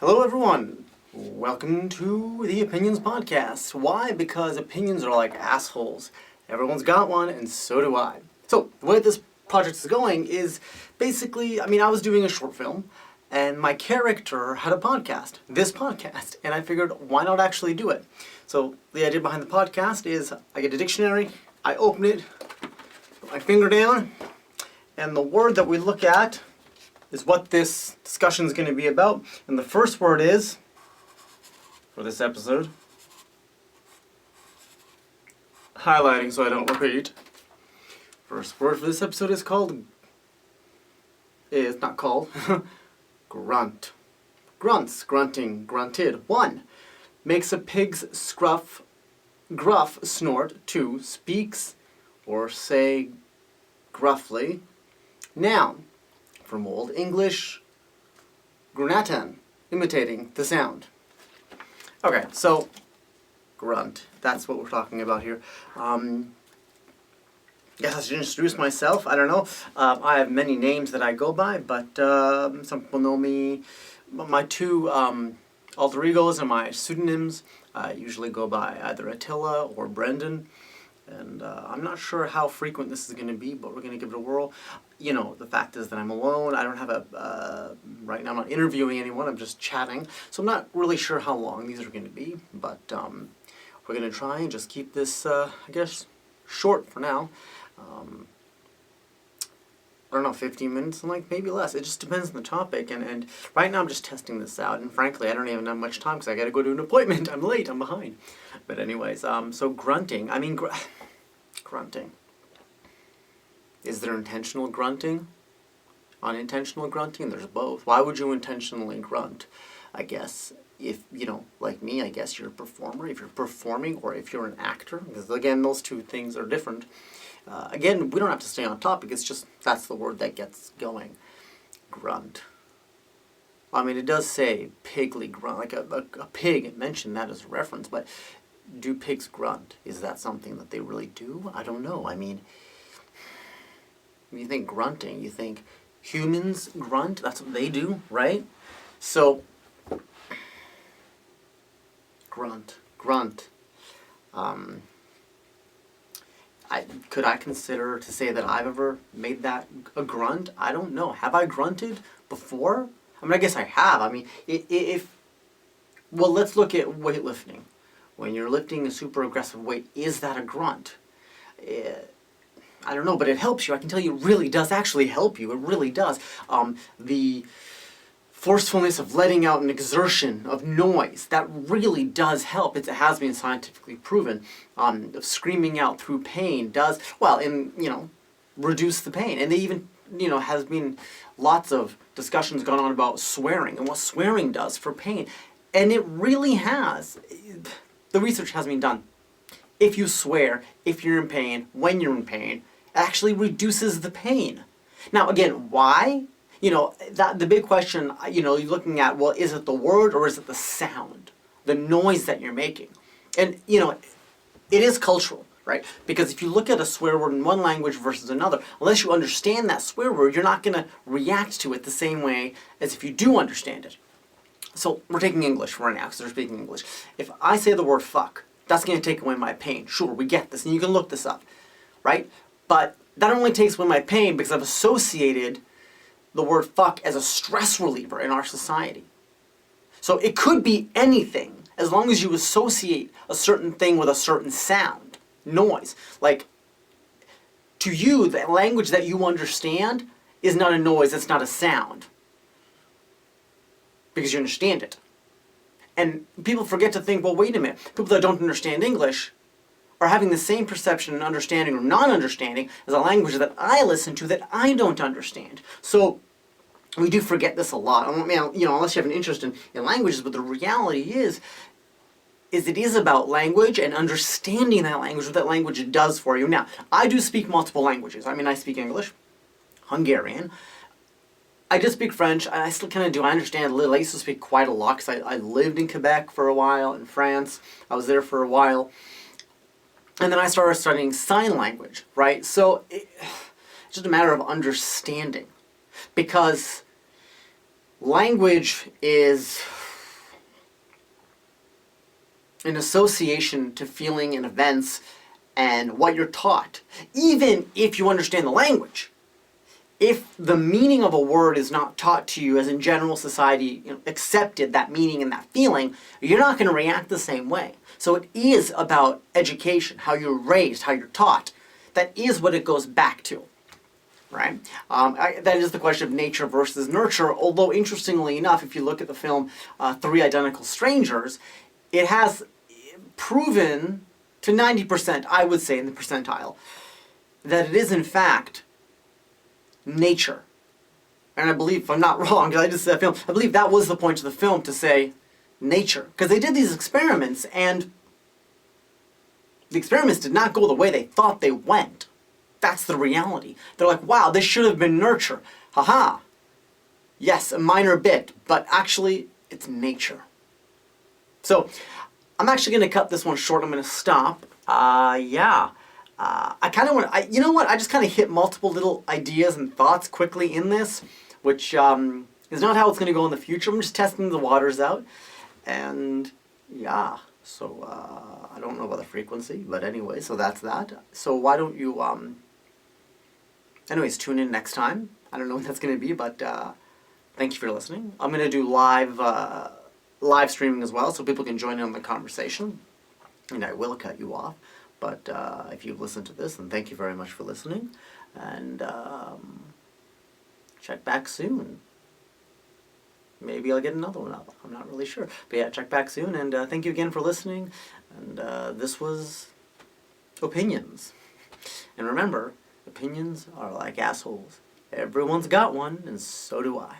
Hello everyone, welcome to the Opinions Podcast. Why? Because opinions are like assholes. Everyone's got one and so do I. So the way this project is going is basically, I was doing a short film and my character had a podcast, this podcast, and I figured why not actually do it? So the idea behind the podcast is I get a dictionary, I open it, put my finger down, and the word that we look at is what this discussion is going to be about. And the first word is, for this episode, highlighting so I don't repeat. First word for this episode is grunt. Grunts, grunting, grunted. 1. Makes a pig's gruff snort. 2. Speaks or say gruffly. Noun. From Old English, grunatan, imitating the sound. Okay, so grunt, that's what we're talking about here. Guess I should introduce myself. I don't know. I have many names that I go by, but some people know me. My two alter egos and my pseudonyms usually go by either Attila or Brendan. And I'm not sure how frequent this is going to be, but we're going to give it a whirl. You know, the fact is that I'm alone. I don't have right now I'm not interviewing anyone, I'm just chatting. So I'm not really sure how long these are going to be, but we're going to try and just keep this, I guess, short for now. I don't know, 15 minutes, like maybe less. It just depends on the topic, and right now I'm just testing this out, and frankly, I don't even have much time because I got to go to an appointment. I'm late, I'm behind. But anyways, so grunting, grunting. Is there intentional grunting? Unintentional grunting? There's both. Why would you intentionally grunt? I guess if, like me, I guess you're a performer, if you're performing, or if you're an actor, because again, those two things are different. Again, we don't have to stay on topic, it's just, that's the word that gets going. Grunt. It does say pigly grunt, like a pig, it mentioned that as a reference, but do pigs grunt? Is that something that they really do? I don't know. When you think grunting, you think humans grunt, that's what they do, right? So, grunt. Could I consider to say that I've ever made that a grunt? I don't know. Have I grunted before? I guess I have. Well, let's look at weightlifting. When you're lifting a super aggressive weight, is that a grunt? I don't know, but it helps you. I can tell you it really does actually help you. It really does. The forcefulness of letting out an exertion of noise, that really does help. It has been scientifically proven. Of screaming out through pain does, reduce the pain. And they even, has been lots of discussions going on about swearing and what swearing does for pain. And it really has. The research has been done. If you swear, if you're in pain, when you're in pain, it actually reduces the pain. Now, again, why? The big question, you're looking at, well, is it the word or is it the sound? The noise that you're making. And, it is cultural, right? Because if you look at a swear word in one language versus another, unless you understand that swear word, you're not going to react to it the same way as if you do understand it. So we're taking English right now because we're speaking English. If I say the word fuck, that's going to take away my pain. Sure, we get this, and you can look this up, right? But that only takes away my pain because I've associated the word fuck as a stress reliever in our society. So it could be anything as long as you associate a certain thing with a certain sound, noise. Like, to you, the language that you understand is not a noise, it's not a sound. Because you understand it. And people forget to think, well, wait a minute, people that don't understand English are having the same perception and understanding or non-understanding as a language that I listen to that I don't understand. So we do forget this a lot. Unless you have an interest in languages, but the reality is it is about language and understanding that language, what that language does for you. Now, I do speak multiple languages. I speak English, Hungarian. I did speak French, and I still kind of do. I understand a little. I used to speak quite a lot because I lived in Quebec for a while, in France. I was there for a while. And then I started studying sign language, right? So it's just a matter of understanding. Because language is, an association to feeling and events and what you're taught, even if you understand the language. If the meaning of a word is not taught to you, as in general society accepted that meaning and that feeling, you're not going to react the same way. So it is about education, how you're raised, how you're taught. That is what it goes back to, right? That is the question of nature versus nurture, although interestingly enough, if you look at the film Three Identical Strangers, it has proven to 90%, I would say in the percentile, that it is in fact nature. And I believe, if I'm not wrong, because I just said film, I believe that was the point of the film, to say nature. Because they did these experiments, and the experiments did not go the way they thought they went. That's the reality. They're like, wow, this should have been nurture. Haha. Yes, a minor bit, but actually, it's nature. So, I'm actually going to cut this one short. I'm going to stop. I kind of want to, you know what, I just kind of hit multiple little ideas and thoughts quickly in this, which is not how it's going to go in the future. I'm just testing the waters out. And yeah, so I don't know about the frequency, but anyway, so that's that. So why don't you, anyways, tune in next time. I don't know when that's going to be, but thank you for listening. I'm going to do live streaming as well, so people can join in on the conversation. And I will cut you off. But if you've listened to this, then thank you very much for listening. And check back soon. Maybe I'll get another one up. I'm not really sure. But yeah, check back soon. And thank you again for listening. And this was Opinions. And remember, opinions are like assholes. Everyone's got one, and so do I.